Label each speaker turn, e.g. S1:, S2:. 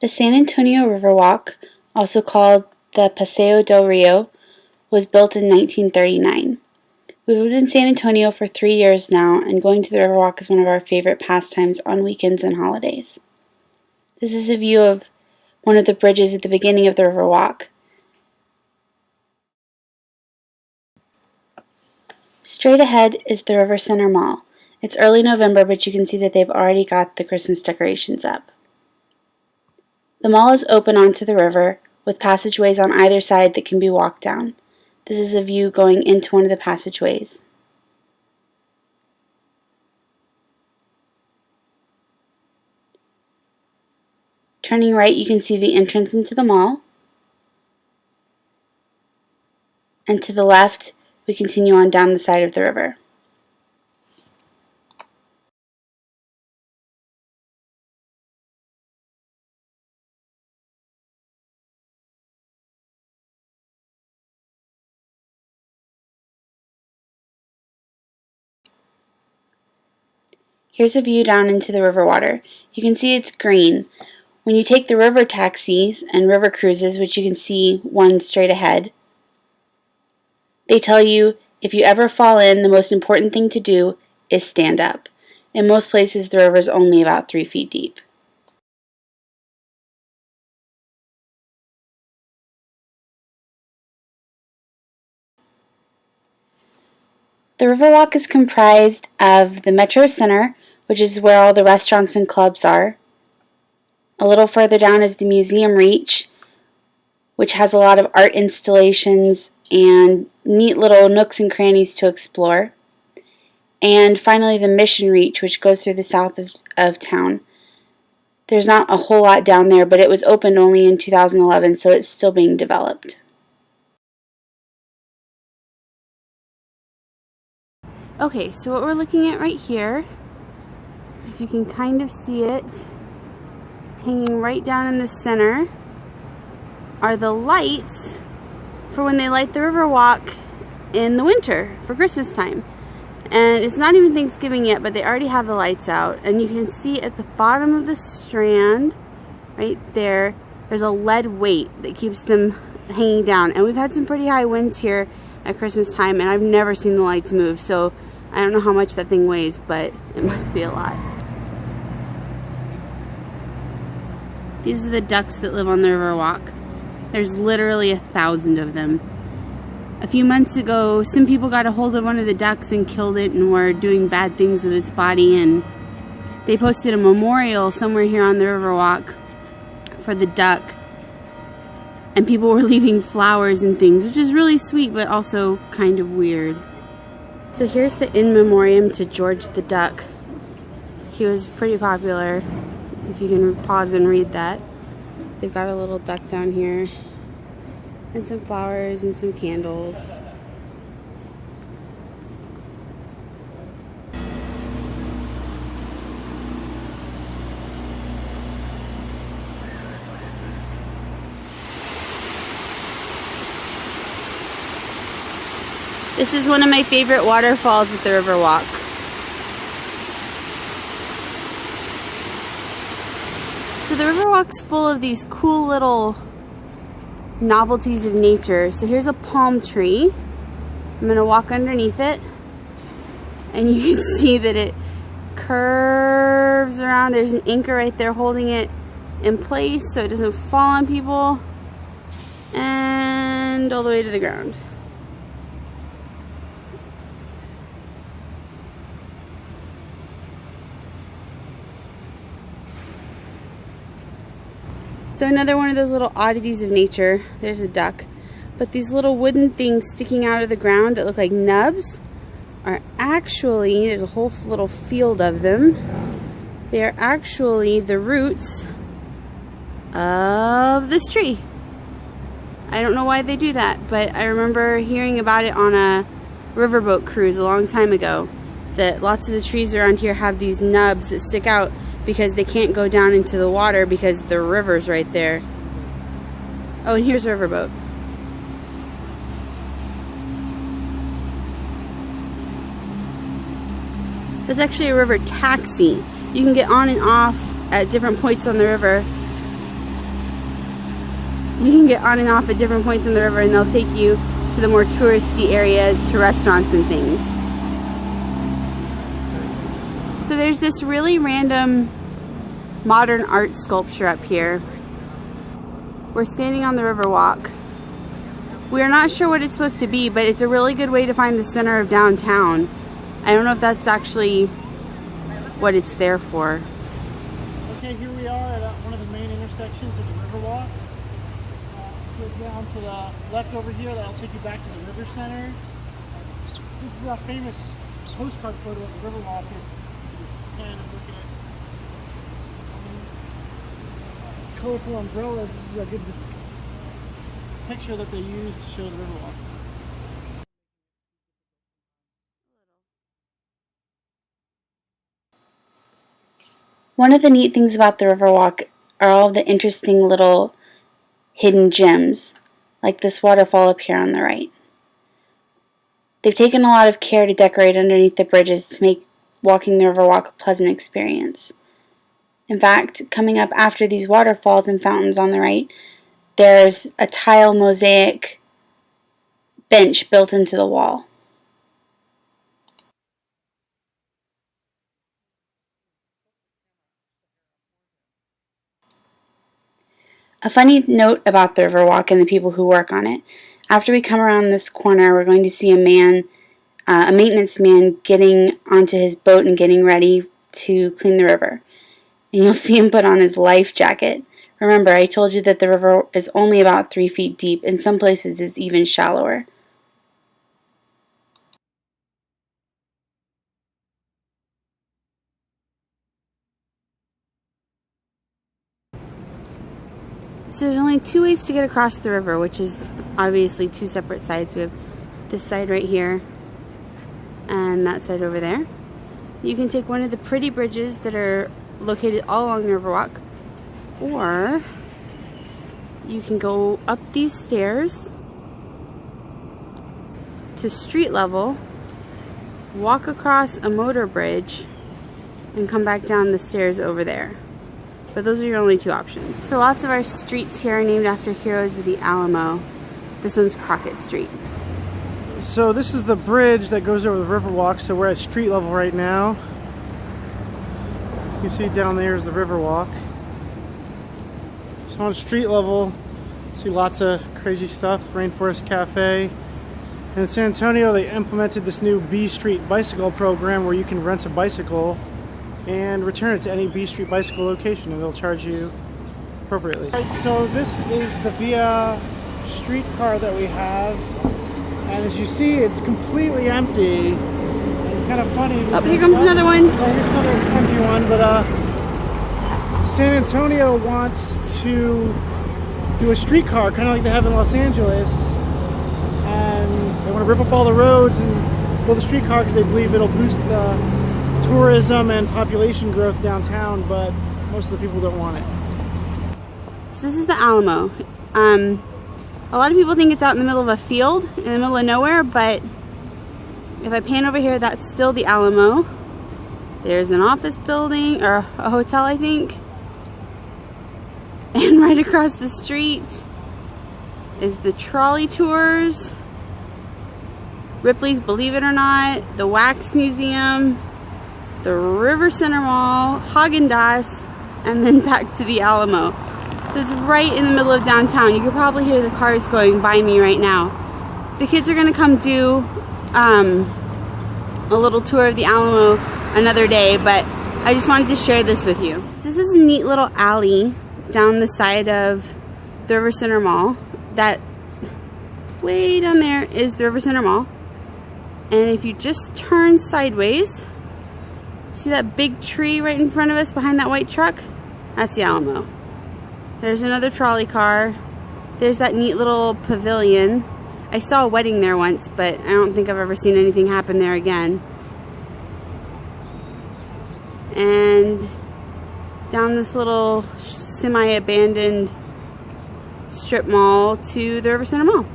S1: The San Antonio Riverwalk, also called the Paseo del Rio, was built in 1939. We've lived in San Antonio for 3 years now, and going to the Riverwalk is one of our favorite pastimes on weekends and holidays. This is a view of one of the bridges at the beginning of the Riverwalk. Straight ahead is the River Center Mall. It's early November, but you can see that they've already got the Christmas decorations up. The mall is open onto the river, with passageways on either side that can be walked down. This is a view going into one of the passageways. Turning right, you can see the entrance into the mall. And to the left, we continue on down the side of the river. Here's a view down into the river water. You can see it's green. When you take the river taxis and river cruises, which you can see one straight ahead, they tell you if you ever fall in, the most important thing to do is stand up. In most places, the river is only about 3 feet deep. The Riverwalk is comprised of the Metro Center, which is where all the restaurants and clubs are. A little further down is the Museum Reach, which has a lot of art installations and neat little nooks and crannies to explore. And finally the Mission Reach, which goes through the south of town. There's not a whole lot down there, but it was opened only in 2011, so it's still being developed. Okay, so what we're looking at right here, if you can kind of see it, hanging right down in the center, are the lights for when they light the Riverwalk in the winter for Christmas time. And it's not even Thanksgiving yet, but they already have the lights out. And you can see at the bottom of the strand, right there, there's a lead weight that keeps them hanging down. And we've had some pretty high winds here at Christmas time, and I've never seen the lights move. So I don't know how much that thing weighs, but it must be a lot. These are the ducks that live on the Riverwalk. There's literally 1,000 of them. A few months ago, some people got a hold of one of the ducks and killed it and were doing bad things with its body, and they posted a memorial somewhere here on the Riverwalk for the duck, and people were leaving flowers and things, which is really sweet but also kind of weird. So here's the in memoriam to George the duck. He was pretty popular, if you can pause and read that. They've got a little duck down here, and some flowers and some candles. This is one of my favorite waterfalls at the Riverwalk. So the Riverwalk's full of these cool little novelties of nature. So here's a palm tree. I'm gonna walk underneath it, and you can see that it curves around. There's an anchor right there holding it in place so it doesn't fall on people, and all the way to the ground. So another one of those little oddities of nature. There's a duck. But these little wooden things sticking out of the ground that look like nubs are actually, there's a whole little field of them. They are actually the roots of this tree. I don't know why they do that, but I remember hearing about it on a riverboat cruise a long time ago. That lots of the trees around here have these nubs that stick out because they can't go down into the water because the river's right there. Oh, and here's a riverboat. That's actually a river taxi. You can get on and off at different points on the river You can get on and off at different points in the river, and they'll take you to the more touristy areas, to restaurants and things. So there's this really random modern art sculpture up here. We're standing on the Riverwalk. We're not sure what it's supposed to be, but it's a really good way to find the center of downtown. I don't know if that's actually what it's there for.
S2: Okay, here we are at one of the main intersections of the Riverwalk. Go down to the left over here, that'll take you back to the River Center. This is a famous postcard photo of the Riverwalk. And look at colorful umbrellas. This is a good picture that they use to show the Riverwalk.
S1: One of the neat things about the Riverwalk are all of the interesting little hidden gems, like this waterfall up here on the right. They've taken a lot of care to decorate underneath the bridges to make walking the Riverwalk a pleasant experience. In fact, coming up after these waterfalls and fountains on the right, there's a tile mosaic bench built into the wall. A funny note about the Riverwalk and the people who work on it. After we come around this corner, we're going to see a maintenance man getting onto his boat and getting ready to clean the river. And you'll see him put on his life jacket. Remember, I told you that the river is only about 3 feet deep. In some places, it's even shallower. So there's only 2 ways to get across the river, which is obviously 2 separate sides. We have this side right here and that side over there. You can take one of the pretty bridges that are located all along the Riverwalk, or you can go up these stairs to street level, walk across a motor bridge, and come back down the stairs over there. But those are your only 2 options. So lots of our streets here are named after heroes of the Alamo. This one's Crockett Street.
S2: So this is the bridge that goes over the Riverwalk, so we're at street level right now. You can see down there is the Riverwalk. So on street level, you see lots of crazy stuff, Rainforest Cafe. And in San Antonio, they implemented this new B Street bicycle program where you can rent a bicycle and return it to any B Street bicycle location, and they'll charge you appropriately. All right, so this is the Via streetcar that we have, and as you see, it's completely empty. It's kind of funny.
S1: Oh, here comes another one.
S2: Oh, here's another empty one, but San Antonio wants to do a streetcar, kind of like they have in Los Angeles, and they want to rip up all the roads and build a streetcar because they believe it'll boost the tourism and population growth downtown, but most of the people don't want it.
S1: So this is the Alamo. A lot of people think it's out in the middle of a field, in the middle of nowhere, but if I pan over here, that's still the Alamo. There's an office building, or a hotel, I think. And right across the street is the trolley tours, Ripley's Believe It or Not, the Wax Museum, the River Center Mall, Haagen-Dazs, and then back to the Alamo. So it's right in the middle of downtown. You can probably hear the cars going by me right now. The kids are gonna come do a little tour of the Alamo another day, but I just wanted to share this with you. So this is a neat little alley down the side of the River Center Mall. That way down there is the River Center Mall. And if you just turn sideways, see that big tree right in front of us behind that white truck? That's the Alamo. There's another trolley car. There's that neat little pavilion. I saw a wedding there once, but I don't think I've ever seen anything happen there again. And down this little semi-abandoned strip mall to the River Center Mall.